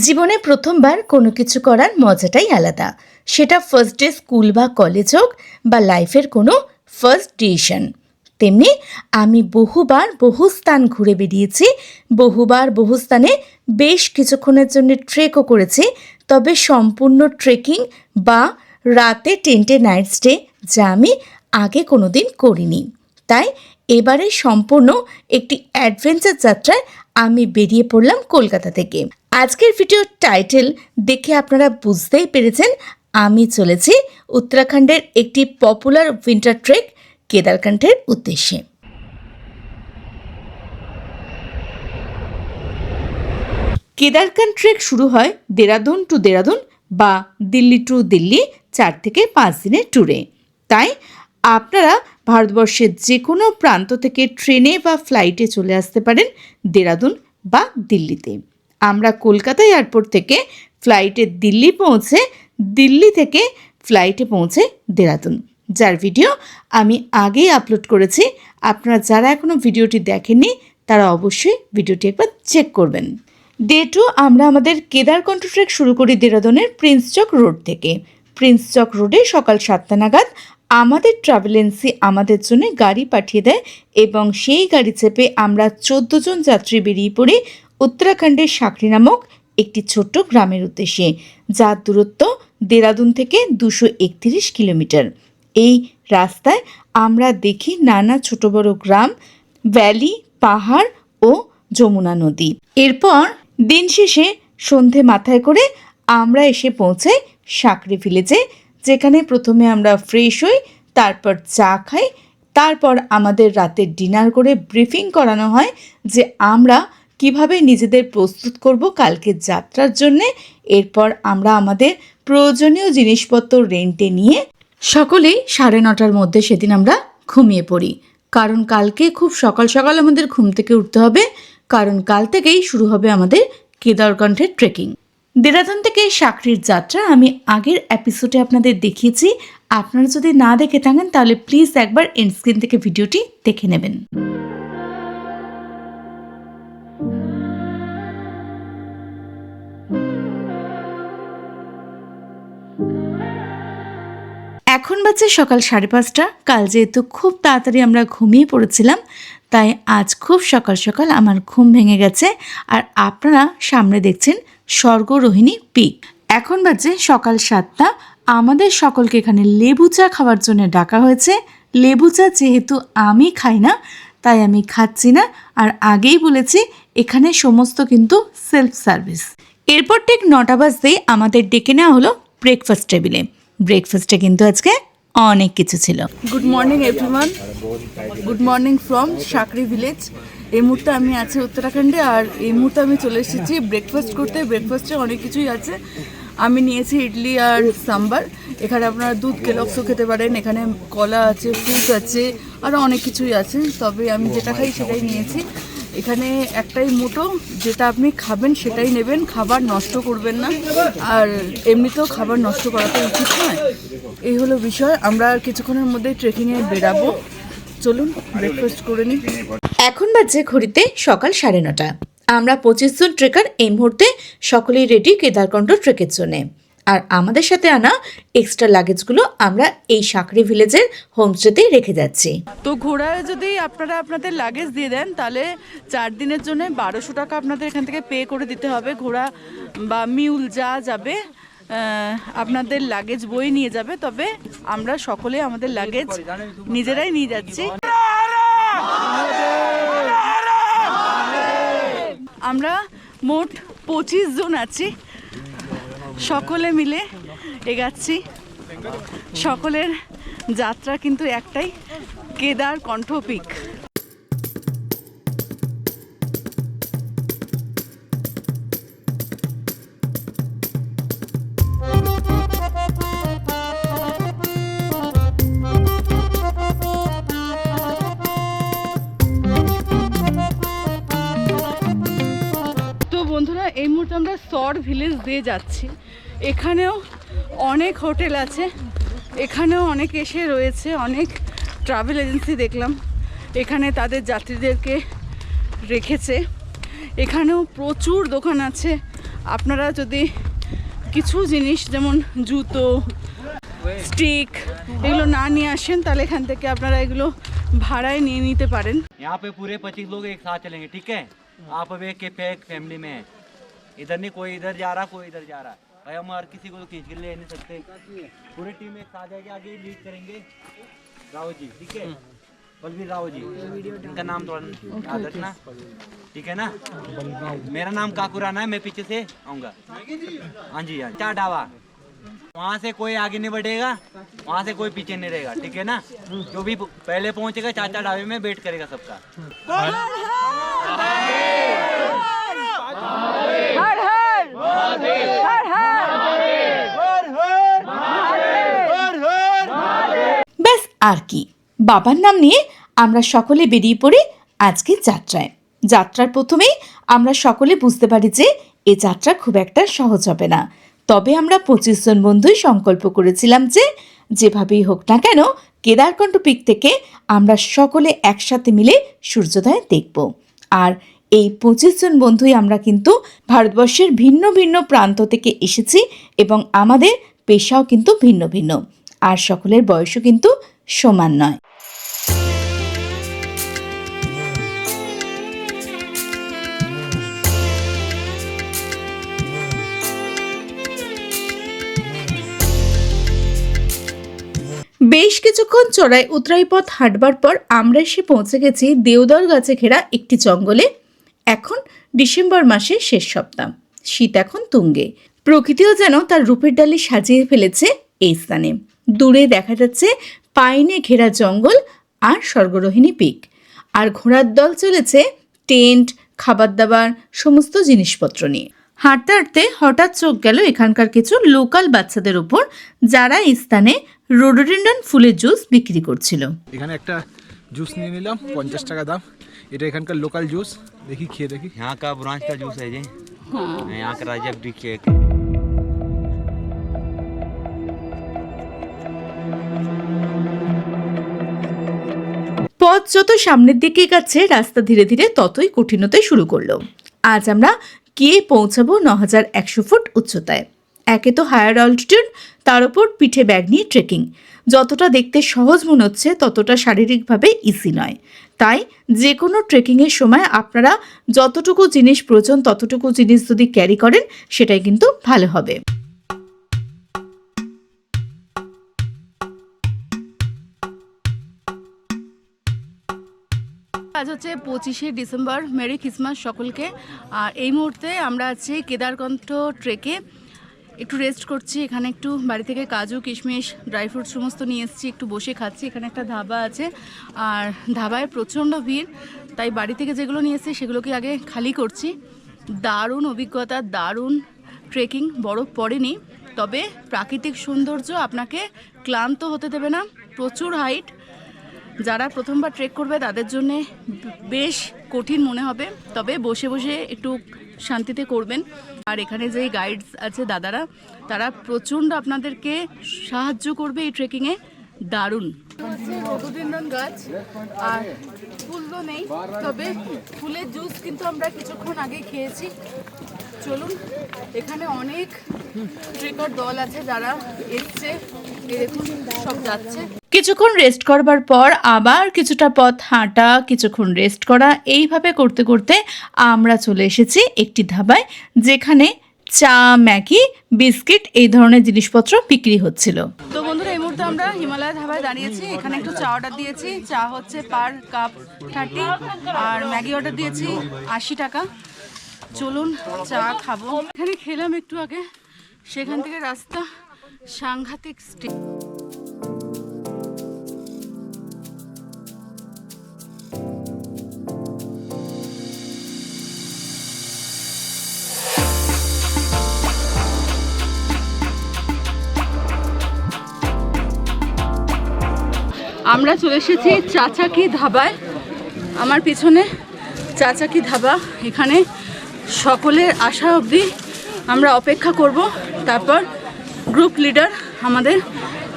জীবনে প্রথমবার কোনো কিছু করার মজাটাই আলাদা। সেটা ফার্স্ট ডে স্কুল বা কলেজ হোক বা লাইফের কোনো ফার্স্ট ডিসিশন। তেমনি আমি বহুবার বহু স্থান ঘুরে বেরিয়েছি, বহুবার বহু স্থানে বেশ কিছুক্ষণের জন্য ট্রেকও করেছি। তবে সম্পূর্ণ ট্রেকিং বা রাতে টেন্টে নাইট স্টে যা আমি আগে কোনো দিন করিনি। তাই এবারে সম্পূর্ণ একটি অ্যাডভেঞ্চার যাত্রায় আমি বেরিয়ে পড়লাম কলকাতা থেকে। আজকের ভিডিওর টাইটেল দেখে আপনারা বুঝতেই পেরেছেন আমি চলেছি উত্তরাখণ্ডের একটি পপুলার উইন্টার ট্রেক কেদারকান্ঠের উদ্দেশ্যে। কেদারকান্ঠ ট্রেক শুরু হয় দেরাদুন টু দেরাদুন বা দিল্লি টু দিল্লি 4 থেকে 5 দিনের ট্যুরে। তাই আপনারা ভারতবর্ষের যে কোনো প্রান্ত থেকে ট্রেনে বা ফ্লাইটে চলে আসতে পারেন দেরাদুন বা দিল্লিতে। আমরা কলকাতা এয়ারপোর্ট থেকে ফ্লাইটে দিল্লি পৌঁছে, দিল্লি থেকে ফ্লাইটে পৌঁছে দেরাদুন, যার ভিডিও আমি আগেই আপলোড করেছি। আপনারা যারা এখনও ভিডিওটি দেখেননি তারা অবশ্যই ভিডিওটি একবার চেক করবেন। ডে 2 আমরা আমাদের কেদারকান্ঠ ট্রেক শুরু করি দেরাদুনের প্রিন্স চক রোড থেকে। প্রিন্স চক রোডে সকাল 7টা নাগাদ আমাদের ট্রাভেল এজেন্সি আমাদের জন্য গাড়ি পাঠিয়ে দেয় এবং সেই গাড়ি চেপে আমরা 14 জন যাত্রী বেরিয়ে পড়ি উত্তরাখণ্ডের সাকরি নামক একটি ছোট্ট গ্রামের উদ্দেশ্যে, যার দূরত্ব দেরাদুন থেকে 231 কিলোমিটার। এই রাস্তায় আমরা দেখি নানা ছোট বড় গ্রাম, ভ্যালি, পাহাড় ও যমুনা নদী। এরপর দিন শেষে সন্ধে মাথায় করে আমরা এসে পৌঁছাই সাকরি ভিলেজে, যেখানে প্রথমে আমরা ফ্রেশ হই, তারপর চা খাই, তারপর আমাদের রাতের ডিনার করে ব্রিফিং করানো হয় যে আমরা কিভাবে নিজেদের প্রস্তুত করব কালকের যাত্রার জন্যে। এরপর আমরা আমাদের প্রয়োজনীয় জিনিসপত্র রেন্টে নিয়ে সকলেই 9:30টার মধ্যে সেদিন আমরা ঘুমিয়ে পড়ি, কারণ কালকে খুব সকাল সকাল আমাদের ঘুম থেকে উঠতে হবে, কারণ কাল থেকেই শুরু হবে আমাদের কেদারকান্ঠের ট্রেকিং। দেরাদুন থেকে সাকরির যাত্রা আমি আগের এপিসোডে আপনাদের দেখিয়েছি। আপনারা যদি না দেখে থাকেন তাহলে প্লিজ একবার এন্ড স্ক্রিন থেকে ভিডিওটি দেখে নেবেন। এখন বাজে সকাল 5:30। কাল যেহেতু খুব তাড়াতাড়ি আমরা ঘুমিয়ে পড়েছিলাম, তাই আজ খুব সকাল সকাল আমার ঘুম ভেঙে গেছে। আর আপনারা সামনে দেখছেন স্বর্গরোহিণী পিক। এখন বাজে সকাল 7টা। আমাদের সকলকে এখানে লেবু চা খাওয়ার জন্য ডাকা হয়েছে। লেবু চা যেহেতু আমি খাই না তাই আমি খাচ্ছি না, আর আগেই বলেছি এখানে সমস্ত কিন্তু সেলফ সার্ভিস। এরপর ঠিক 9টা বাজতেই আমাদের ডেকে নেওয়া হলো ব্রেকফাস্ট টেবিলে। ব্রেকফাস্টে কিন্তু আজকে অনেক কিছু ছিল। Good morning everyone, good morning from Sakri village. এই মুহূর্তে আমি আছি উত্তরাখণ্ডে, আর এই মুহূর্তে আমি চলে এসেছি ব্রেকফাস্ট করতে। ব্রেকফাস্টে অনেক কিছুই আছে। আমি নিয়েছি ইডলি আর সাম্বার। এখানে আপনারা দুধ কেলক্সও খেতে পারেন, এখানে কলা আছে, ফ্রুট আছে, আরও অনেক কিছুই আছে। তবে আমি যেটা খাই সেটাই নিয়েছি। এখানে একটাই মোটো, যেটা আপনি খাবেন সেটাই নেবেন, খাবার নষ্ট করবেন না। আর এমনিতেও খাবার নষ্ট করা তো উচিত নয়। এই হলো বিষয়। আমরা আর কিছুক্ষণের মধ্যে ট্রেকিংয়ে বেরাবো। চলুন ব্রেকফাস্ট করে নিই। এখন বাজে ঘড়িতে সকাল 9:30। আমরা 25 জন ট্রেকার এই মুহূর্তে সকলেই রেডি কেদারকান্ঠ ট্রেকের জন্যে। আর আমাদের সাথে আনা এক্সট্রা লাগেজগুলো আমরা এই সাকরি ভিলেজের হোমস্টেতেই রেখে যাচ্ছি। তো ঘোড়ায় যদি আপনারা আপনাদের লাগেজ দিয়ে দেন তাহলে 4 দিনের জন্য 1200 টাকা আপনাদের এখান থেকে পে করে দিতে হবে। ঘোড়া বা মিউল যা যাবে আপনাদের লাগেজ বই নিয়ে যাবে। তবে আমরা সকলে আমাদের লাগেজ নিজেরাই নিয়ে যাচ্ছি। আমরা মোট 25 জন আছি, সকলে মিলে এগাচ্ছি। সকলের যাত্রা কিন্তু একটাই, কেদারকান্ঠ পিক। বন্ধুরা, এই মুহূর্তে আমরা সর ভিলেজ দিয়ে যাচ্ছি। এখানেও অনেক হোটেল আছে, এখানেও অনেক এসে রয়েছে, অনেক ট্রাভেল এজেন্সি দেখলাম এখানে তাদের যাত্রীদেরকে রেখেছে। এখানেও প্রচুর দোকান আছে, আপনারা যদি কিছু জিনিস যেমন জুতো, স্টিক এগুলো না নিয়ে আসেন তাহলে এখান থেকে আপনারা এগুলো ভাড়ায় নিয়ে নিতে পারেন। यहाँ पे पूरे 25 लोग एक साथ चलेंगे, ठीक है। आप अब एक फैमिली में है, इधर नहीं कोई इधर जा रहा कोई इधर जा रहा। भाई हम हर किसी को तो खींच के ले नहीं सकते, पूरी टीम एक साथ जाएगी, आगे लीड करेंगे राव जी, ठीक है। बलवीर राव जी, इनका नाम थोड़ा याद रखना, ठीक है ना। मेरा नाम काकुराना है, मैं पीछे से आऊँगा। हाँ जी, हाँ चार ढाबा, वहाँ से कोई आगे नहीं बढ़ेगा, वहाँ से कोई पीछे नहीं रहेगा, ठीक है ना। जो भी पहले पहुँचेगा चाचा ढाबे में वेट करेगा सबका। ব্যাস আর কি, বাবার নাম নিয়ে আমরা সকলে বেরিয়ে পড়ি আজকের যাত্রায়। যাত্রার প্রথমেই আমরা সকলে বুঝতে পারি যে এ যাত্রা খুব একটা সহজ হবে না। তবে আমরা 25 জন বন্ধুই সংকল্প করেছিলাম যে যেভাবেই হোক না কেন কেদারকণ্ঠ পিক থেকে আমরা সকলে একসাথে মিলে সূর্যোদয় দেখব। আর এই 25 জন বন্ধুই আমরা কিন্তু ভারতবর্ষের ভিন্ন ভিন্ন প্রান্ত থেকে এসেছি এবং আমাদের পেশাও কিন্তু ভিন্ন ভিন্ন, আর সকলের বয়সও কিন্তু সমান নয়। বেশ কিছুক্ষণ চড়াই উতরাই পথ হাঁটবার পর আমরা এসে পৌঁছে গেছি দেওদার গাছে ঘেরা একটি জঙ্গলে। এখন ডিসেম্বর মাসের শেষ সপ্তাহ, শীত এখন তুঙ্গে, প্রকৃতিও যেন তার রূপের ডালি সাজিয়ে ফেলেছে এই স্থানে। দূরে দেখা যাচ্ছে পাইনে ঘেরা জঙ্গল আর স্বর্গরোহিণী পিক, আর ঘোড়ার দল চলেছে টেন্ট, খাবার দাবার সমস্ত জিনিসপত্র নিয়ে। হাঁটতে হাঁটতে হঠাৎ চোখ গেল এখানকার কিছু লোকাল বাচ্চাদের উপর, যারা এই স্থানে রোডোডেন্ড্রন ফুলের জুস বিক্রি করছিল। এখানে একটা জুস নিয়ে নিলাম, 50 টাকা দাম। এটা এখানকার লোকাল জুস, দেখি খেয়ে দেখি। यहाँ का ब्रांच का जूस है जी, यहाँ का राजा ब्रिक केक। পথ যত সামনের দিকে এগোচ্ছে রাস্তা ধীরে ধীরে ততই কঠিন হতে শুরু করলো। আজ আমরা গিয়ে পৌঁছাবো 9100 ফুট উচ্চতায়। একে তো হায়ার অল্টিটিউড, তার উপর পিঠে ব্যাগ নিয়ে ট্রেকিং। যতটা দেখতে সহজ মনে হচ্ছে ততটা শারীরিকভাবে ইজি নয়। তাই যে কোনো ট্রেকিংয়ের সময় আপনারা যতটুকু জিনিস প্রয়োজন ততটুকু জিনিস যদি ক্যারি করেন সেটাই কিন্তু ভালো হবে। আজ হচ্ছে 25শে ডিসেম্বর, মেরি ক্রিসমাস সকলকে। আর এই মুহূর্তে আমরা আছি কেদারকণ্ঠ ট্রেকে, একটু রেস্ট করছি। এখানে একটু বাড়ি থেকে কাজু কিশমিশ ড্রাই ফ্রুট সমস্ত নিয়ে এসেছি, একটু বসে খাচ্ছি। এখানে একটা ধাবা আছে, আর ধাবায় প্রচণ্ড ভিড়, তাই বাড়ি থেকে যেগুলো নিয়ে এসেছি সেগুলোকে আগে খালি করছি। দারুণ অভিজ্ঞতা, দারুণ ট্রেকিং, বরফ পড়েনি, তবে প্রাকৃতিক সৌন্দর্য আপনাকে ক্লান্ত হতে দেবে না। প্রচুর হাইট, যারা প্রথমবার ট্রেক করবে তাদের জন্যে বেশ কঠিন মনে হবে, তবে বসে বসে একটু শান্তিতে করবেন। আর এখানে যেই গাইডস আছে দাদারা, তারা প্রচণ্ড আপনাদেরকে সাহায্য করবে এই ট্রেকিংয়ে। দারুণ রঘুদিন্দন গাছ, আর ফুল তো নেই, তবে ফুলের জুস কিন্তু আমরা কিছুক্ষণ আগে খেয়েছি। চলুন, এখানে অনেক ট্রেকার দল আছে যারা এসছে, দেখুন সব যাচ্ছে। কিছুক্ষণ রেস্ট করবার পর আবার কিছুটা পথ হাঁটা, কিছুক্ষণ রেস্ট করা, এইভাবে করতে করতে আমরা চলে এসেছি একটি ধাবায়, যেখানে চা, ম্যাগি, বিস্কিট এই ধরনের জিনিসপত্র বিক্রি হচ্ছিল। তো বন্ধুরা, এই মুহূর্তে আমরা হিমালয় ধাবায় দাঁড়িয়েছি। এখানে একটু চা অর্ডার দিয়েছি, চা হচ্ছে পার কাপ 30, আর ম্যাগি অর্ডার দিয়েছি 80 টাকা। চলুন চা খাবো। এখানে খেলাম একটু আগে, সেখান থেকে রাস্তা সাংঘাতিক স্টে। আমরা চলে এসেছি চাচাকি ধাবায়। আমার পিছনে চাচাকি ধাবা, এখানে সকলের আসা অবধি আমরা অপেক্ষা করব, তারপর গ্রুপ লিডার আমাদের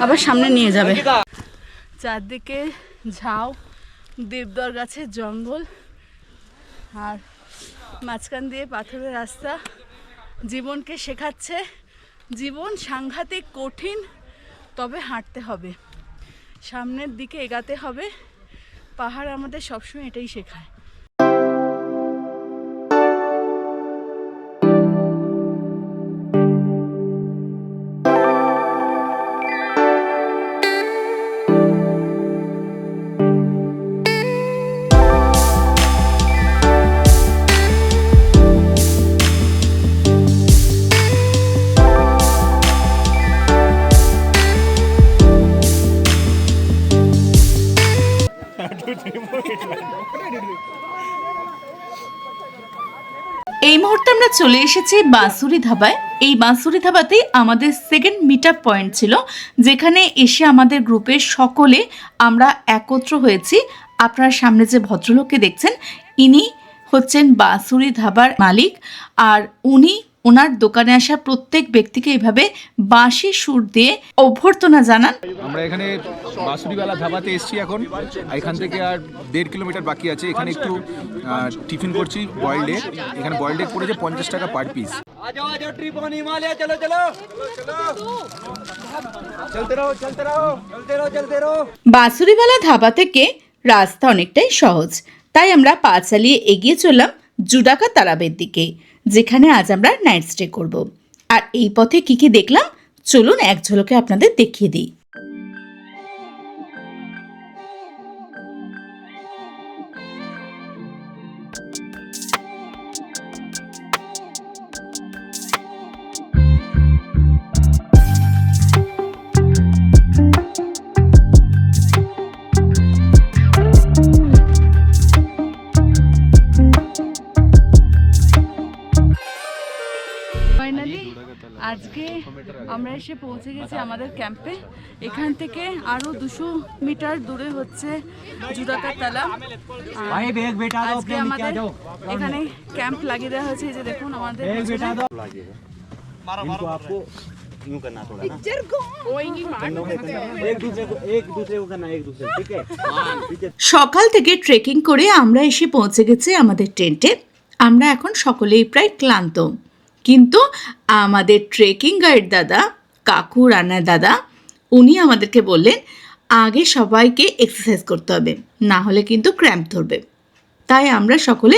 আবার সামনে নিয়ে যাবে। চারদিকে ঝাউ, দেবদার গাছের জঙ্গল, আর মাঝখান দিয়ে পাথরের রাস্তা। জীবনকে শেখাচ্ছে জীবন সাংঘাতিক কঠিন, তবে হাঁটতে হবে, সামনের দিকে এগাতে হবে। পাহাড় আমাদের সবসময় এটাই শেখায়। এই মুহূর্তে আমরা চলে এসেছি বাঁশুরি ধাবায়। এই বাঁশুরি ধাবাতেই আমাদের সেকেন্ড মিট আপ পয়েন্ট ছিল, যেখানে এসে আমাদের গ্রুপের সকলে আমরা একত্র হয়েছি। আপনার সামনে যে ভদ্রলোককে দেখছেন, ইনি হচ্ছেন বাঁশুরি ধাবার মালিক, আর উনি ওনার দোকানে আসা প্রত্যেক ব্যক্তিকে এভাবে বাঁশি সুর দিয়ে অভ্যর্থনা জানান। আমরা এখানে বাঁশুরিওয়ালা ধাবাতে এসেছি এখন। এখান থেকে আর 1.5 কিলোমিটার বাকি আছে। এখানে একটু টিফিন করছি বয়েলড এগ। এখানে বয়েলড এগ পড়েছে 50 টাকা পার পিস। आ जाओ ट्रिप ऑन हिमालय, चलो चलो चलते रहो चलते रहो चलते रहो चलते रहो। বাঁশুরিওয়ালা ধাবা থেকে রাস্তা অনেকটাই সহজ, তাই আমরা পা চালিয়ে এগিয়ে চললাম জুডাকা তালাবের দিকে, যেখানে আজ আমরা নাইট স্টে করব। আর এই পথে কি কি দেখলাম চলুন এক ঝলকে আপনাদের দেখিয়ে দিই। ফাইনালি আজকে আমরা এসে পৌঁছে গেছি আমাদের ক্যাম্পে। এখান থেকে আরো 200 মিটার দূরে হচ্ছে জুডাকা তালা। भाई बैग बेटा दो আজকে अपने नीचे आ আমাদের जाओ। এখানে ক্যাম্প লাগিয়ে দেওয়া হয়েছে। এই যে দেখুন আমাদের बैग পিছনে। बेटा दो इनको आपको यूं करना थोड़ा ना, एक दूसरे को करना, एक दूसरे ठीक है। पीछे সকাল থেকে ট্রেকিং করে আমরা এসে পৌঁছে গেছি আমাদের টেন্টে। আমরা এখন সকলেই প্রায় ক্লান্ত, কিন্তু আমাদের ট্রেকিং গাইড দাদা, কাকু রানা দাদা, উনি আমাদেরকে বললেন আগে সবাইকে এক্সারসাইজ করতে হবে, না হলে কিন্তু ক্র্যাম্প ধরবে। তাই আমরা সকলে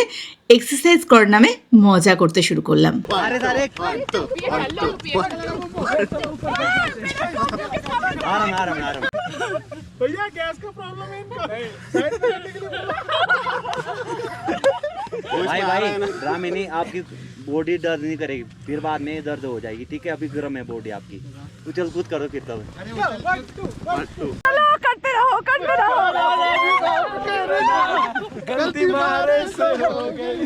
এক্সারসাইজ করার নামে মজা করতে শুরু করলাম। सारे सारे आराम आराम आराम। भैया गैस का प्रॉब्लम है इनका। भाई भाई ड्रामे नहीं, आपकी बॉडी दर्द नहीं करेगी, फिर बाद में दर्द हो जाएगी, ठीक है। अभी गर्म है बॉडी आपकी, उछल कूद करो फिर तब। करते रहो करते रहो। गलती मारे से हो गई।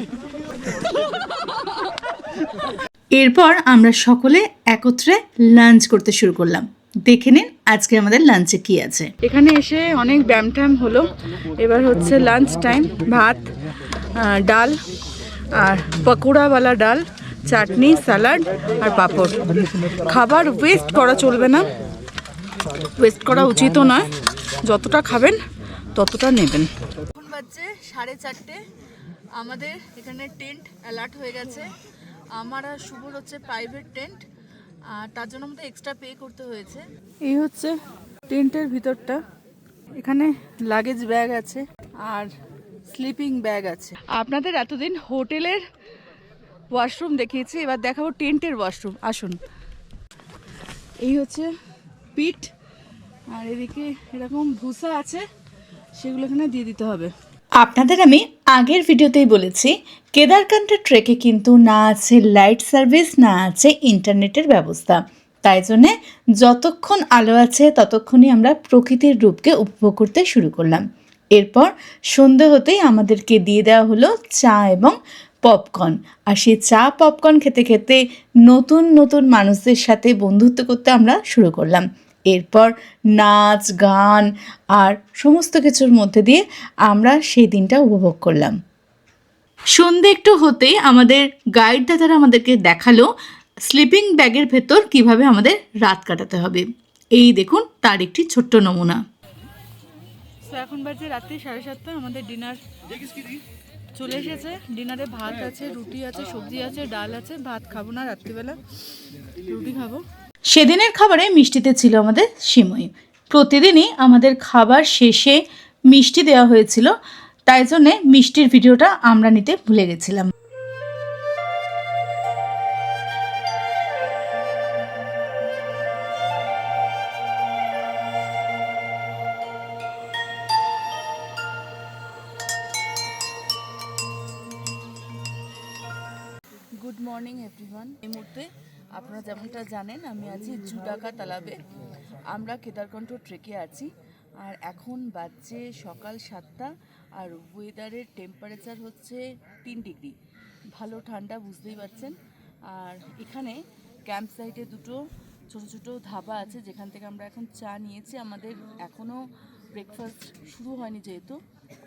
এরপর আমরা সকলে একত্রে লাঞ্চ করতে শুরু করলাম। দেখে নিন আজকে আমাদের লাঞ্চে কি আছে। এখানে এসে অনেক ব্যায়াম ট্যাম হলো। এবার হচ্ছে লাঞ্চ টাইম। ভাত, ডাল আর পকোড়াওয়ালা ডাল, চাটনি, স্যালাড আর পাঁপড়। খাবার ওয়েস্ট করা চলবে না, ওয়েস্ট করা উচিতও নয়। যতটা খাবেন ততটা নেবেন। এখন বাজছে 4:30। আমাদের এখানে টেন্ট অ্যালার্ট হয়ে গেছে। আমার আর শুভর হচ্ছে প্রাইভেট টেন্ট, আর তার জন্য আমাদের এক্সট্রা পে করতে হয়েছে। এই হচ্ছে টেন্টের ভিতরটা। এখানে লাগেজ ব্যাগ আছে আর স্লিপিং ব্যাগ আছে। আপনাদের এতদিন হোটেলের ওয়াশরুম দেখিয়েছি, এবার দেখাবো টেন্টের ওয়াশরুম। আসুন। এই হচ্ছে পিঠ, আর এদিকে এরকম ভুসা আছে, সেগুলো এখানে দিয়ে দিতে হবে। আপনাদের আমি আগের ভিডিওতেই বলেছি কেদারকান্ড ট্রেকে কিন্তু না আছে লাইট সার্ভিস, না আছে ইন্টারনেটের ব্যবস্থা। তাই জন্যে যতক্ষণ আলো আছে ততক্ষণই আমরা প্রকৃতির রূপকে উপভোগ করতে শুরু করলাম। এরপর সন্ধে হতেই আমাদেরকে দিয়ে দেওয়া হলো চা এবং পপকর্ন। আর সেই চা পপকর্ন খেতে খেতে নতুন নতুন মানুষদের সাথে বন্ধুত্ব করতে আমরা শুরু করলাম। এরপর নাচ গান আর সমস্ত কিছুর মধ্যে দিয়ে আমরা সেই দিনটা উপভোগ করলাম। সন্ধে একটু হতেই আমাদের গাইড দাদারা আমাদেরকে দেখালো স্লিপিং ব্যাগের ভেতর কিভাবে আমাদের রাত কাটাতে হবে। এই দেখুন তার একটি ছোট্ট নমুনা। তো এখন বাজে রাত্রি 7:30। আমাদের ডিনার চলে এসেছে ডিনারে, ভাত আছে, রুটি আছে, সবজি আছে, ডাল আছে। ভাত খাবো না, রাত্রিবেলা রুটি খাবো। সেদিনের খাবারে মিষ্টিতে ছিল আমাদের সিমই। প্রতিদিনই আমাদের খাবার শেষে মিষ্টি দেওয়া হয়েছিল, তাই জন্যে মিষ্টির ভিডিওটা আমরা নিতে ভুলে গেছিলাম। Good morning everyone. এই মুহূর্তে আপনারা যেমনটা জানেন আমি আছি জুডাকা তালাবে। আমরা কেদারকণ্ঠ ট্রেকে আছি আর এখন বাজছে সকাল 7টা আর ওয়েদারের টেম্পারেচার হচ্ছে 3 ডিগ্রি। ভালো ঠান্ডা, বুঝতেই পারছেন। আর এখানে ক্যাম্প সাইটে দুটো ছোট ছোট ধাবা আছে যেখান থেকে আমরা এখন চা নিয়েছি। আমাদের এখনও ব্রেকফাস্ট শুরু হয়নি, যেহেতু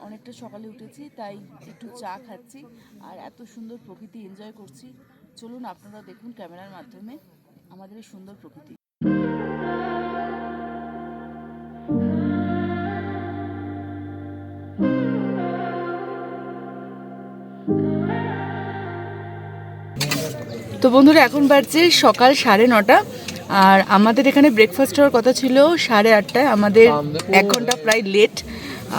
অনেকটা সকালে উঠেছি তাই একটু চা খাচ্ছি আর এত সুন্দর প্রকৃতি এনজয় করছি। চলুন আপনারা দেখুন ক্যামেরার মাধ্যমে আমাদের এই সুন্দর প্রকৃতি। তো বন্ধুরা, এখন বাজছে সকাল 9:30 আর আমাদের এখানে ব্রেকফাস্ট হওয়ার কথা ছিল 8:30টায়। আমাদের 1 ঘন্টা প্রায় লেট।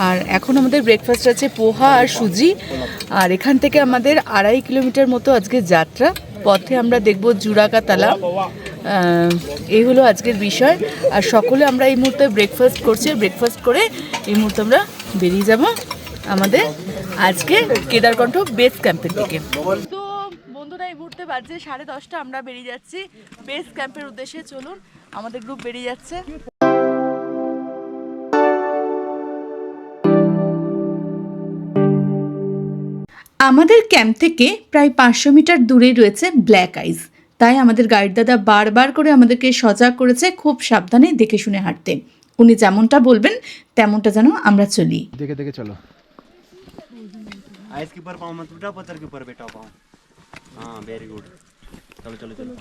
আর এখন আমাদের ব্রেকফাস্ট আছে পোহা আর সুজি। আর এখান থেকে আমাদের 2.5 কিলোমিটার মতো আজকে যাত্রা। পথে আমরা দেখব জুডাকা তালাব। এই হলো আজকের বিষয়। আর সকলে আমরা এই মুহূর্তে ব্রেকফাস্ট করছি। ব্রেকফাস্ট করে এই মুহূর্তে আমরা বেরিয়ে যাব আমাদের আজকে কেদারকণ্ঠ বেস ক্যাম্পের দিকে। তো বন্ধুরা, এই মুহূর্তে বাজে 10:30, আমরা বেরিয়ে যাচ্ছি বেস ক্যাম্পের উদ্দেশ্যে। চলুন, আমাদের গ্রুপ বেরিয়ে যাচ্ছে। আমাদের ক্যাম্প থেকে প্রায় 500 মিটার দূরেই রয়েছে ব্ল্যাক আইস, তাই আমাদের গাইড দাদা বারবার করে আমাদেরকে সজাগ করেছে খুব সাবধানে দেখে শুনে হাঁটতে। উনি যেমনটা বলবেন তেমনটা যেন আমরা চলি। দেখে দেখে চলো। आइस के ऊपर पाँव मत उठा, पत्थर के ऊपर बैठा पाँव। हाँ, वेरी गुड। चलो चलो चलो।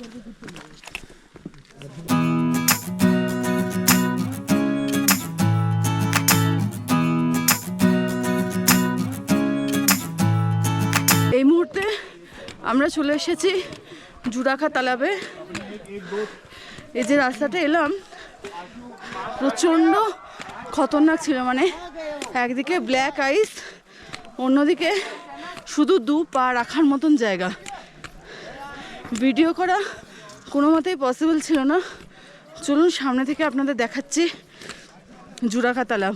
এই মুহূর্তে আমরা চলে এসেছি জুডাকা তালাবে। এই যে রাস্তাটা এলাম প্রচণ্ড খতরনাক ছিল, মানে একদিকে ব্ল্যাক আইস, অন্যদিকে শুধু 2 পা রাখার মতন জায়গা। ভিডিও করা কোনো মতেই পসিবল ছিল না। চলুন সামনে থেকে আপনাদের দেখাচ্ছি জুডাকা তালাব।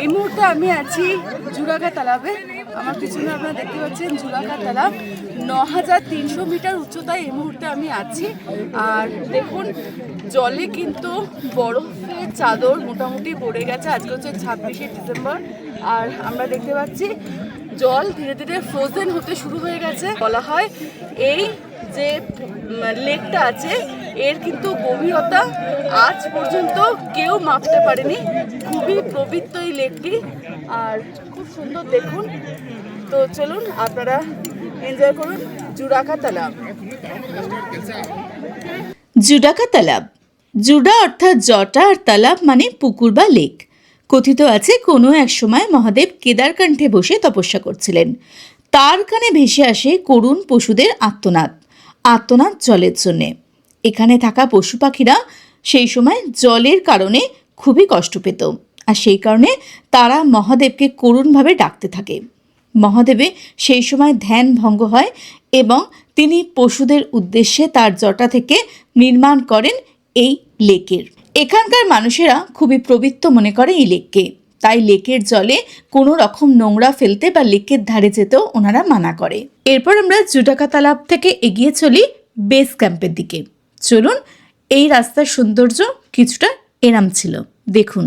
এই মুহূর্তে আমি আছি জুডাকা তালাবে। আমার পিছনে আপনারা দেখতে পাচ্ছেন জুডাকা তালাব। 9300 মিটার উচ্চতায় এই মুহূর্তে আমি আছি। আর দেখুন, জলে কিন্তু বরফের চাদর মোটামুটি পড়ে গেছে। আজকে হচ্ছে 26শে ডিসেম্বর আর আমরা দেখতে পাচ্ছি জল ধীরে ধীরে ফ্রোজেন হতে শুরু হয়ে গেছে। বলা হয় এই যে লেকটা আছে এর কিন্তু গভীরতা আজ পর্যন্ত কেউ মাপতে পারেনি। খুবই পবিত্র এই লেকটি আর খুব সুন্দর, দেখুন। তো চলুন আপনারা এনজয় করুন জুডাকা তালাব। জুডাকা তালাব, জুডা অর্থাৎ জটা আর তালাব মানে পুকুর বা লেক। কথিত আছে কোনো এক সময় মহাদেব কেদারকণ্ঠে বসে তপস্যা করছিলেন। তার কানে ভেসে আসে করুণ পশুদের আর্তনাদ জলের জন্যে। এখানে থাকা পশু পাখিরা সেই সময় জলের কারণে খুবই কষ্ট পেত আর সেই কারণে তারা মহাদেবকে করুণভাবে ডাকতে থাকে। মহাদেবে সেই সময় ধ্যান ভঙ্গ হয় এবং তিনি পশুদের উদ্দেশ্যে তার জটা থেকে নির্মাণ করেন এই লেকের। এখানকার মানুষেরা খুবই পবিত্র মনে করে এই লেককে, তাই লেকের জলে কোনো রকম নোংরা ফেলতে বা লেকের ধারে যেতেও ওনারা মানা করে। এরপর আমরা জুডাকা তালাব থেকে এগিয়ে চলি বেস ক্যাম্পের দিকে। চলুন, এই রাস্তার সৌন্দর্য কিছুটা এরম ছিল, দেখুন।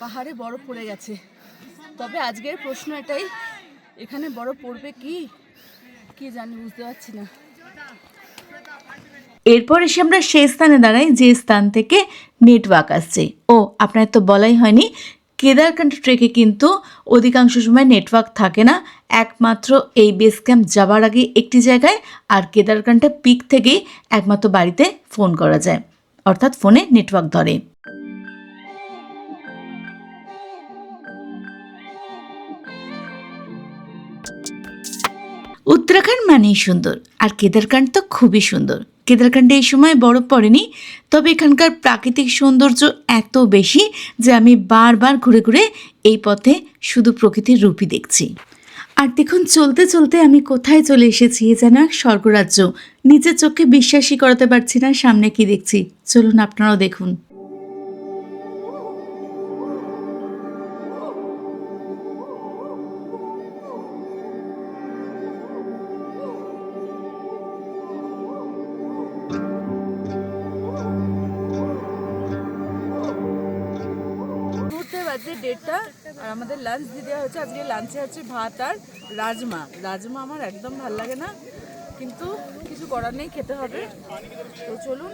পাহাড়ে বরফ পড়ে গেছে, তবে আজকের প্রশ্ন এটাই, এখানে বরফ পড়বে কি জানি, বুঝতে পারছি না। এরপর এসে আমরা সেই স্থানে দাঁড়াই যে স্থান থেকে নেটওয়ার্ক আসছে। ও আপনার তো বলাই হয়নি, কেদারকান্ড ট্রেকে কিন্তু অধিকাংশ সময় নেটওয়ার্ক থাকে না, একমাত্র এই বেস ক্যাম্প যাওয়ার আগে একটি জায়গায়, আর কেদারকান্ডটা পিক থেকেই একমাত্র বাড়িতে ফোন করা যায়, অর্থাৎ ফোনে নেটওয়ার্ক ধরে। উত্তরাখণ্ড মানেই সুন্দর, আর কেদারকান্ড তো খুবই সুন্দর। কেদারকান্ডে এই সময় বরফ পড়েনি, তবে এখানকার প্রাকৃতিক সৌন্দর্য এত বেশি যে আমি বারবার ঘুরে ঘুরে এই পথে শুধু প্রকৃতির রূপই দেখছি। আর দেখুন চলতে চলতে আমি কোথায় চলে এসেছি, এ যেন এক স্বর্গরাজ্য। নিজের চোখে বিশ্বাসই করাতে পারছি না সামনে কি দেখছি। চলুন আপনারাও দেখুন। ঘুরতে বাজে 1:30 আর আমাদের লাঞ্চ দিয়ে দেওয়া হচ্ছে। আজকে লাঞ্চে আছে ভাত আর রাজমা। রাজমা আমার একদম ভালো লাগে না, কিন্তু কিছু করার নেই, খেতে হবে। তো চলুন।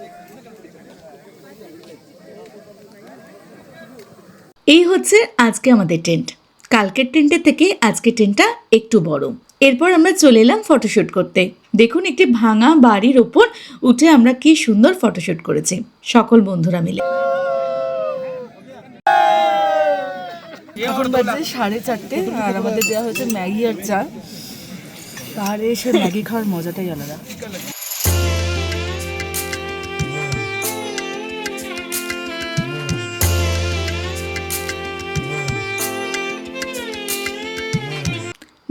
এই হচ্ছে আজকে আমাদের টেন্ট। কালকের টেন্টের থেকে আজকের টেন্টটা একটু বড়। এরপর আমরা চলে এলাম ফটোশ্যুট করতে। দেখুন একটি ভাঙা বাড়ির ওপর উঠে আমরা কি সুন্দর ফটোশ্যুট করেছি সকল বন্ধুরা মিলে। এখন বাজে 4:30 আর আমাদের দেওয়া হয়েছে ম্যাগি আর চা। পাহাড়ে এসে ম্যাগি খাওয়ার মজাটাই আলাদা।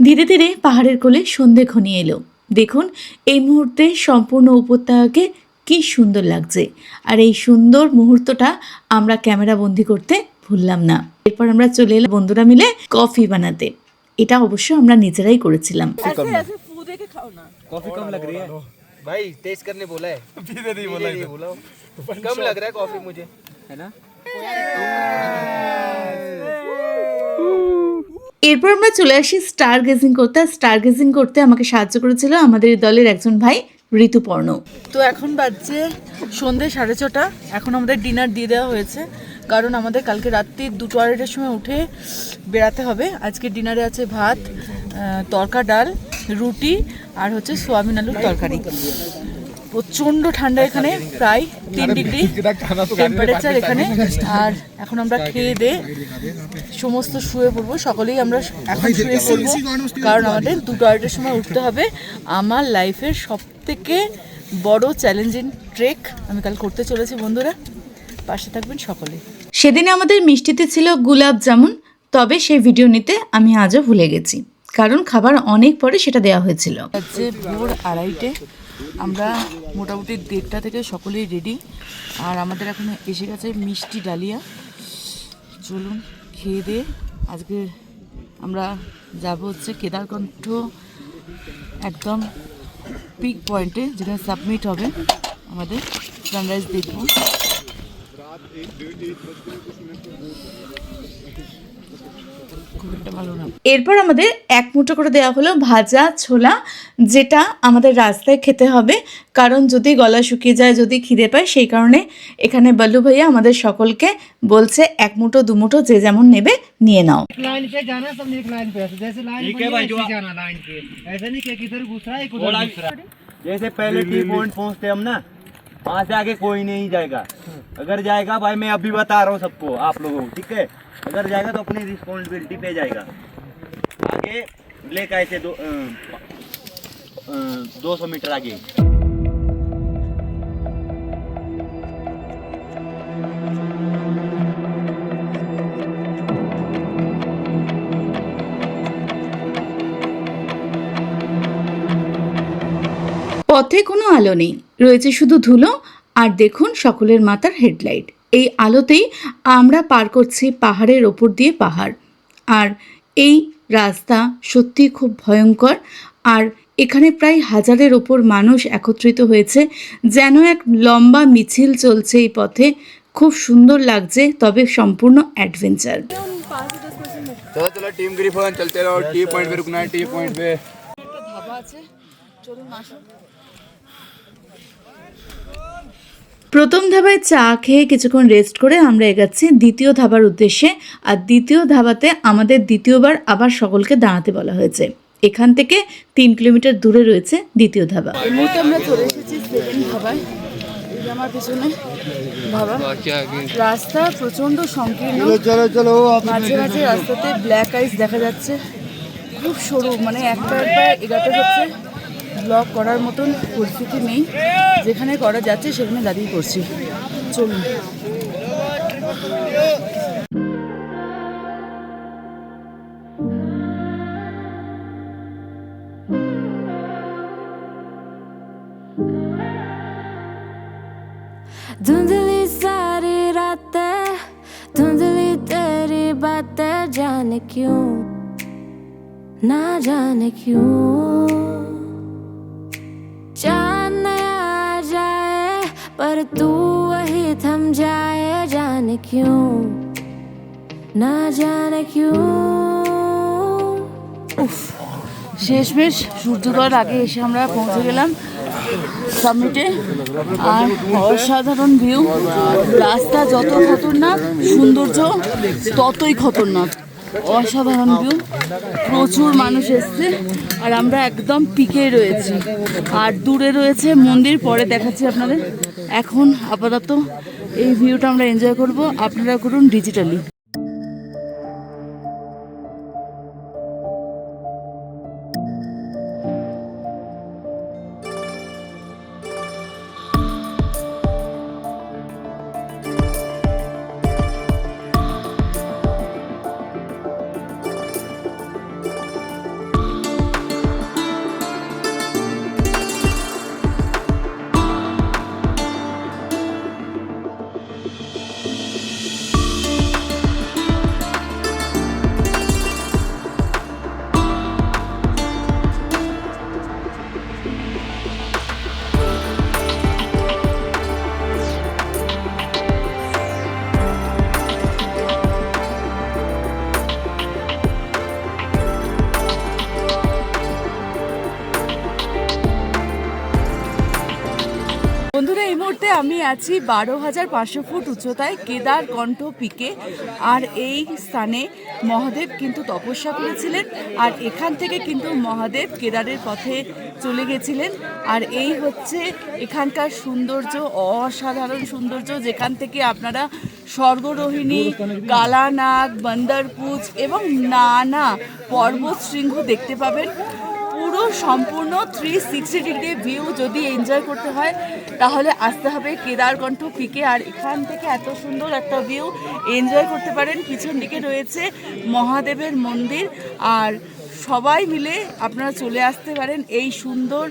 ধীরে ধীরে পাহাড়ের কোলে সন্ধে ঘনিয়ে এলো। দেখুন এই মুহূর্তে সম্পূর্ণ উপত্যকাকে কি সুন্দর লাগছে, আর এই সুন্দর মুহূর্তটা আমরা ক্যামেরা বন্দি করতে ভুললাম না। এরপর আমরা চলে এলাম বন্ধুরা মিলে কফি বানাতে। এটা অবশ্য আমরা নিজেরাই করেছিলাম। कॉफी कम लग रही है भाई टेस्ट करने बोला है पीने नहीं बोला कम लग रहा है कॉफी मुझे है ना। এরপর আমরা চলে আসি স্টার গেজিং করতে। আর স্টার গেজিং করতে আমাকে সাহায্য করেছিল আমাদের দলের একজন ভাই ঋতুপর্ণ। তো এখন বাজছে সন্ধ্যে 6:30। এখন আমাদের ডিনার দিয়ে দেওয়া হয়েছে, কারণ আমাদের কালকে রাত্রি 2-2:30টার সময় উঠে বেড়াতে হবে। আজকে ডিনারে আছে ভাত, তরকা ডাল, রুটি আর হচ্ছে সোয়াবিন আলুর তরকারি। প্রচণ্ড ঠান্ডা এখানে, প্রায় 3 ডিগ্রি টেম্পারেচার এখানে। আর এখন আমরা খেয়ে দিয়ে সমস্ত শুয়ে পড়বো। সকলেই আমরা এখন শুয়ে পড়বো, কারণ আমাদের 2-2:30টার সময় উঠতে হবে। আমার লাইফের সবথেকে বড় চ্যালেঞ্জিং ট্রেক আমি কাল করতে চলেছি। বন্ধুরা পাশে থাকবেন সকলে। সেদিনে আমাদের মিষ্টিতে ছিল গোলাপ জামুন, তবে সেই ভিডিও নিতে আমি আজও ভুলে গেছি, কারণ খাবার অনেক পরে সেটা দেওয়া হয়েছিল। হচ্ছে ভোর 2:30, আমরা মোটামুটি 1:30টা থেকে সকলেই রেডি। আর আমাদের এখন এসে গেছে মিষ্টি ডালিয়া। চলুন খেয়ে দিয়ে আজকে আমরা যাব হচ্ছে কেদারকণ্ঠ একদম পিক পয়েন্টে, যেখানে সাবমিট হবে আমাদের সানরাইজ দেখব। খুব একটা ভালো না। এরপর আমাদের এক মুঠো করে দেওয়া হলো ভাজা ছোলা, যেটা আমাদের রাস্তায় খেতে হবে, কারণ যদি গলা শুকিয়ে যায়, যদি খিদে পায়, সেই কারণে এখানে বল্লু ভাইয়া আমাদের সকলকে বলছে 1 মুঠো 2 মুঠো যে যেমন নেবে নিয়ে নাও। लाइन पे जाना सब एक लाइन पे जैसे लाइन ठीक है भाई, जो जाना लाइन पे ऐसा नहीं कि किधर घुस रहा है उधर घुस रहा है। जैसे पहले टी पॉइंट पहुंचते हम ना, वहाँ से आगे कोई नहीं जाएगा। अगर जाएगा भाई, मैं अभी बता रहा हूँ सबको, आप लोगों को, ठीक है। अगर जाएगा तो अपनी रिस्पॉन्सिबिलिटी पे जाएगा। आगे लेक आए थे 200 मीटर आगे। পথে কোনো আলো নেই, রয়েছে শুধু ধুলো। আর দেখুন সকলের মাথার হেডলাইট। এই আলোতেই আমরা পার করছি পাহাড়ের ওপর দিয়ে পাহাড়। আর এই রাস্তা সত্যি খুব ভয়ঙ্কর। আর এখানে প্রায় 1000-এর ওপর মানুষ একত্রিত হয়েছে, যেন এক লম্বা মিছিল চলছে এই পথে। খুব সুন্দর লাগছে, তবে সম্পূর্ণ অ্যাডভেঞ্চার। चलो चलो टीम ग्रिफन चलते रहो, टी पॉइंट पे रुकना है, टी पॉइंट पे একটা ধাবা আছে, চলুন আসুন। প্রথম ধাবায় চা খেয়ে কিছুক্ষণ রেস্ট করে আমরা এগাচ্ছি দ্বিতীয় ধাবার উদ্দেশ্যে। আর দ্বিতীয় ধাবাতে আমাদের দ্বিতীয়বার আবার সকলকে দাঁড়াতে বলা হয়েছে। এখান থেকে 3 কিলোমিটার দূরে রয়েছে দ্বিতীয় ধাবা। এই মুহূর্তে আমরা চলে এসেছি 7 ধাবায়। এই যে আমার পেছনে ধাবা। রাস্তা প্রচণ্ড সংকীর্ণ, মাঝে মাঝে রাস্তাতে ব্ল্যাক আইস দেখা যাচ্ছে, খুব সরু, মানে একটা এগাতে হচ্ছে, ব্লক করার মতন পরিস্থিতি নেই। যেখানে করা যাচ্ছে সেখানে দাঁড়িয়ে করছি। চলুন। धुंधली सारी रातें, धुंधली तेरी बातें, जाने क्यों, ना जाने क्यों। चांद आ जाए पर तू वही थम जाए, जाने क्यों, ना जाने क्यों। শেষমেশ সূর্যোদয়ের আগে এসে আমরা পৌঁছে গেলাম সামিটে। আর অসাধারণ ভিউ, রাস্তা যত খতরনাক, সৌন্দর্য ততই খতরনাক। অসাধারণ ভিউ, প্রচুর মানুষ এসছে আর আমরা একদম পিকে রয়েছি। আর দূরে রয়েছে মন্দির, পরে দেখাচ্ছি আপনাদের। এখন আপাতত এই ভিউটা আমরা এনজয় করব, আপনারা করুন ডিজিটালি। বন্ধুরা, এই মুহূর্তে আমি আছি 12,500 ফুট উচ্চতায় কেদারকণ্ঠ পিকে। আর এই স্থানে মহাদেব কিন্তু তপস্যা করেছিলেন, আর এখান থেকে কিন্তু মহাদেব কেদারের পথে চলে গেছিলেন। আর এই হচ্ছে এখানকার সৌন্দর্য, অসাধারণ সৌন্দর্য, যেখান থেকে আপনারা স্বর্গরোহিণী, কালানাগ, বন্দরপুজ এবং নানা পর্বত শৃঙ্গ দেখতে পাবেন। পুরো সম্পূর্ণ 360 ডিগ্রি ভিউ যদি এনজয় করতে হয় তাহলে আসতে হবে কেদারকণ্ঠ পিকে। আর এখান থেকে এত সুন্দর একটা ভিউ এনজয় করতে পারেন। পিছন দিকে রয়েছে মহাদেবের মন্দির। আর সবাই মিলে আপনারা চলে আসতে পারেন এই সুন্দর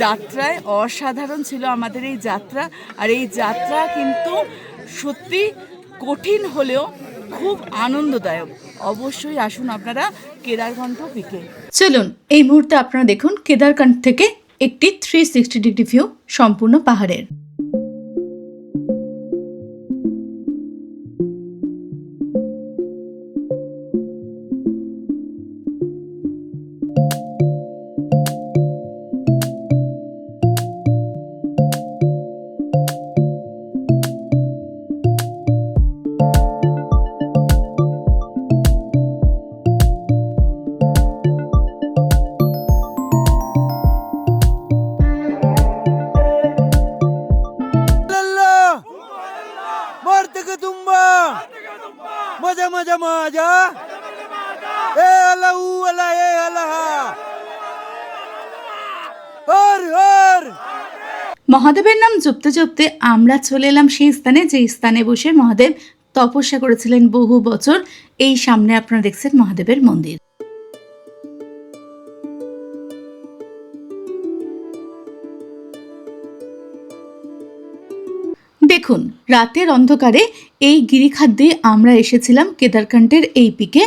যাত্রায়। অসাধারণ ছিল আমাদের এই যাত্রা। আর এই যাত্রা কিন্তু সত্যি কঠিন হলেও খুব আনন্দদায়ক। অবশ্যই আসুন আপনারা কেদারকণ্ঠ পিকে। চলুন এই মুহূর্তে আপনারা দেখুন কেদারকান্ঠ থেকে একটি 360 ডিগ্রি ভিউ সম্পূর্ণ পাহাড়ের। मजा मजा मजा ए अल्लाह ऊ अल्लाह ए अल्लाह हर हर। মহাদেবের নাম জপতে জপতে আমরা চলে এলাম সেই স্থানে, যে স্থানে বসে মহাদেব তপস্যা করেছিলেন বহু বছর। এই সামনে আপনারা দেখছেন মহাদেবের মন্দির। দেখুন, রাতের অন্ধকারে এই গিরিখাদ্যে আমরা এসেছিলাম কেদারকান্ঠের এই পিকে।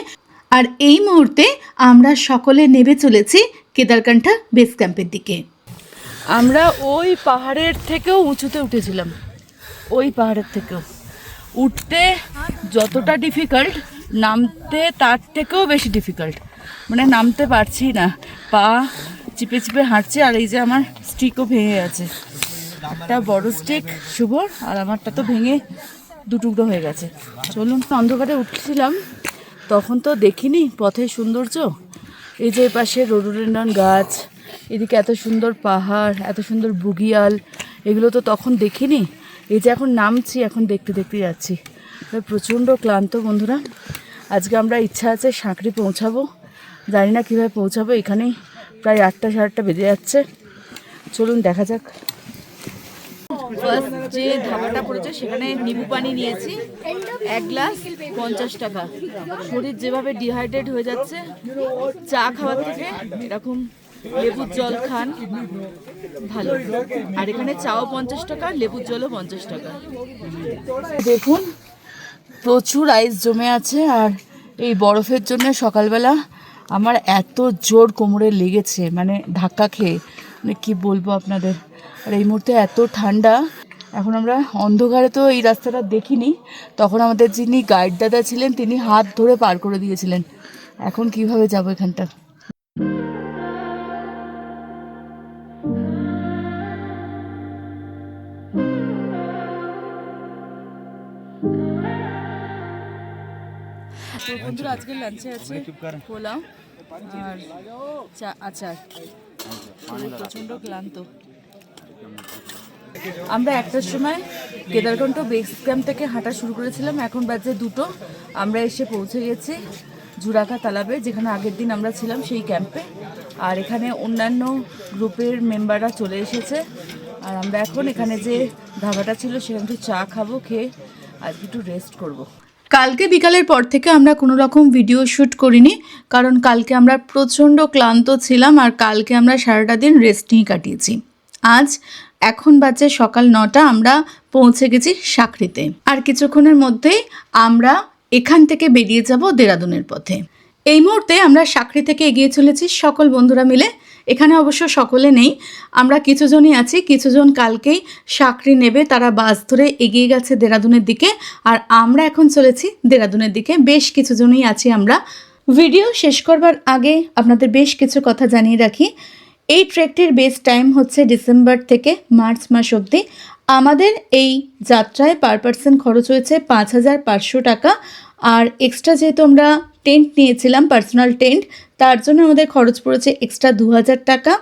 আর এই মুহূর্তে আমরা সকলে নেমে চলেছি কেদারকান্ঠ বেস ক্যাম্পের দিকে। আমরা ওই পাহাড়ের থেকেও উঁচুতে উঠেছিলাম, ওই পাহাড়ের থেকেও উঠতে যতটা ডিফিকাল্ট, নামতে তার থেকেও বেশি ডিফিকাল্ট। মানে নামতে পারছি না, পা চিপে চিপে হাঁটছে। আর এই যে আমার স্টিকও ভেঙে আছে। একটা বড় স্টিক শুভর, আর আমারটা তো ভেঙে দু টুকরো হয়ে গেছে। চলুন, অন্ধকারে উঠছিলাম তখন তো দেখিনি পথের সৌন্দর্য। এই যে পাশে রোডোডেন্ড্রন গাছ, এদিকে এত সুন্দর পাহাড়, এত সুন্দর বুগিয়াল, এগুলো তো তখন দেখিনি। এই যে এখন নামছি, এখন দেখতে দেখতে যাচ্ছি। প্রচণ্ড ক্লান্ত বন্ধুরা। আজকে আমরা ইচ্ছা আছে সাঁকড়ি পৌঁছাবো, জানি না কীভাবে পৌঁছাবো। এখানেই প্রায় 8টা সাড়ে 8টা বেজে যাচ্ছে। চলুন দেখা যাক। ফার্স্ট যে ধাবাটা পড়েছে সেখানে নিবু পানি নিয়েছি, 1 গ্লাস 50 টাকা। শরীর যেভাবে ডিহাইড্রেট হয়ে যাচ্ছে, চা খাওয়ার থেকে এরকম লেবুর জল খান, ভালো। আর এখানে চাও 50 টাকা, লেবুর জলও 50 টাকা। দেখুন প্রচুর আইস জমে আছে, আর এই বরফের জন্য সকালবেলা আমার এত জোর কোমরে লেগেছে, মানে ধাক্কা খেয়ে, মানে কী বলবো আপনাদের। আর এই মুহূর্তে এত ঠান্ডা। এখন আমরা অন্ধকারে তো এই রাস্তাটা দেখিনি, তখন আমাদের যিনি গাইড দাদা ছিলেন তিনি হাত ধরে পার করে দিয়েছিলেন। এখন কিভাবে যাব এখানটা। তো বন্ধুরা, আজকে লাঞ্চে আছে পোলাও আর আচার। শরীর প্রচণ্ড ক্লান্ত। আমরা 1টার সময় কেদারকণ্ঠ বেস ক্যাম্প থেকে হাঁটা শুরু করেছিলাম, এখন বাজে 2টো। আমরা এসে পৌঁছে গেছি জুরাকা তালাবে, যেখানে আগের দিন আমরা ছিলাম সেই ক্যাম্পে। আর এখানে অন্যান্য গ্রুপের মেম্বাররা চলে এসেছে। আর আমরা এখন এখানে যে ধাবাটা ছিল সেখানে একটু চা খাবো, খেয়ে আজকে একটু রেস্ট করবো। কালকে বিকালের পর থেকে আমরা কোনো রকম ভিডিও শ্যুট করিনি, কারণ কালকে আমরা প্রচণ্ড ক্লান্ত ছিলাম, আর কালকে আমরা সারাটা দিন রেস্ট নিয়ে কাটিয়েছি। আজ এখন বাজে সকাল 9টা, আমরা পৌঁছে গেছি সাঁকড়িতে। আর কিছুক্ষণের মধ্যেই আমরা এখান থেকে বেরিয়ে যাব দেরাদুনের পথে। এই মুহূর্তে আমরা সাঁকড়ি থেকে এগিয়ে চলেছি সকল বন্ধুরা মিলে। এখানে অবশ্য সকলে নেই, আমরা কিছুজনই আছি। কিছুজন কালকেই সাঁকড়ি নেবে, তারা বাস ধরে এগিয়ে গেছে দেরাদুনের দিকে, আর আমরা এখন চলেছি দেরাদুনের দিকে। বেশ কিছুজনই আছি আমরা। ভিডিও শেষ করবার আগে আপনাদের বেশ কিছু কথা জানিয়ে রাখি। এই ট্রেকটির বেস্ট টাইম হচ্ছে ডিসেম্বর থেকে মার্চ মাস অবধি। আমাদের এই যাত্রায় পার পার্সন খরচ হয়েছে 5,500 টাকা। আর এক্সট্রা যেহেতু আমরা টেন্ট নিয়েছিলাম, পার্সোনাল টেন্ট, তার জন্য আমাদের খরচ পড়েছে এক্সট্রা 2,000 টাকা।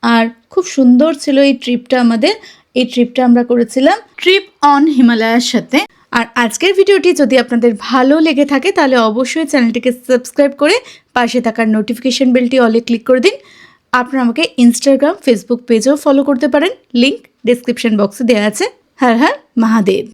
আর খুব সুন্দর ছিল এই ট্রিপটা আমাদের। এই ট্রিপটা আমরা করেছিলাম ট্রিপ অন হিমালয়ার সাথে। আর আজকের ভিডিওটি যদি আপনাদের ভালো লেগে থাকে তাহলে অবশ্যই চ্যানেলটিকে সাবস্ক্রাইব করে পাশে থাকার নোটিফিকেশন বেলটি অলে ক্লিক করে দিন। আপনারা আমাকে ইনস্টাগ্রাম, ফেসবুক পেজেও ফলো করতে পারেন, লিঙ্ক ডেসক্রিপশন বক্সে দেওয়া আছে। হর হর মহাদেব।